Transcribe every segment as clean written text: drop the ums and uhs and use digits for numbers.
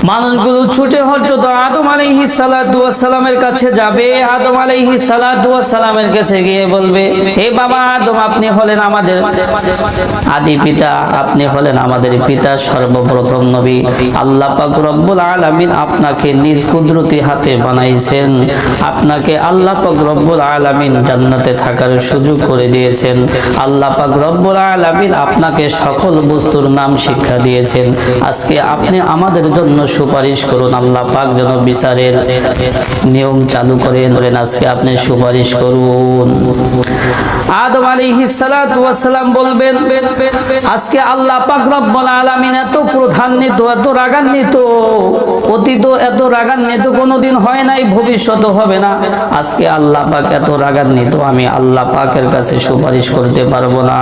মানুষগুলো ছুটে হযরত আদম আলাইহিস সালাতু ওয়াস সালামের কাছে যাবে। আদম আলাইহিস সালাতু ওয়াস সালামের কাছে গিয়ে বলবে, হে বাবা আদম, আপনি হলেন আমাদের আদি পিতা, আপনি হলেন আমাদের পিতা, সর্বপ্রথম নবী। আল্লাহ পাক রব্বুল আলামিন আপনাকে নিজ কুদরতি হাতে বানাইছেন। আপনাকে আল্লাহ পাক রব্বুল আলামিন জান্নাতে থাকার সুযোগ করে দিয়েছেন। আল্লাহ পাক রব্বুল আলামিন আপনাকে সকল বস্তুর নাম শিক্ষা দিয়েছেন। আজকে আপনি আমাদের জন্য সুপারিশ করুন, আল্লাহ পাক যেন বিচারের নিয়ম চালু করেন। আজকে আপনি সুপারিশ করুন। আদম আলাইহিস সালাতু ওয়াস সালাম বলবেন, আজকে আল্লাহ পাক রব্বুল আলামিন এত ক্রোধান্বিত, এত রাগান্বিত, অতীত এত রাগান্বিত কোনোদিন হয় নাই, ভবিষ্যৎ হবে না। আজকে আল্লাহ পাক এত রাগান্বিত, আমি আল্লাহ পাকের কাছে সুপারিশ করতে পারবো না।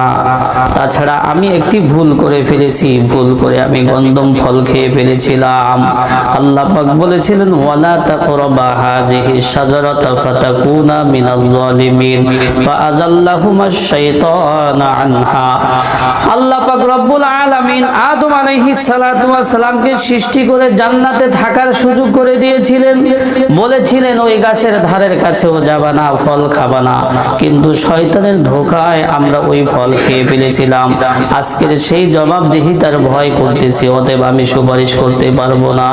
তাছাড়া আমি একটি ভুল করে ফেলেছি, ভুল করে আমি গন্ধম ফল খেয়ে ফেলেছিলাম। আল্লাহ পাক বলেছিলেন, ওয়ালা তাকরাবা হাযিহিশ শাজারাতা ফাতাকুনা মিনাজ জালিমিন ফাআযাল্লাহুমাশ শাইতানু আনহা। আল্লাহ পাক রব্বুল আলামিন আদম আলাইহিস সালাতু ওয়াস সালামকে সৃষ্টি করে জান্নাতে থাকার সুযোগ করে দিয়েছিলেন। বলেছিলেন ওই গাছের ধারের কাছেও যাবা না, ফল খাবা না, কিন্তু শয়তানের ধোঁকায় আমরা ওই ফল খেয়ে ফেলেছিলাম। আজকের সেই জবাবদিহিতার ভয় করতেছি, অতএব আমি সুপারিশ করতে পারবো না।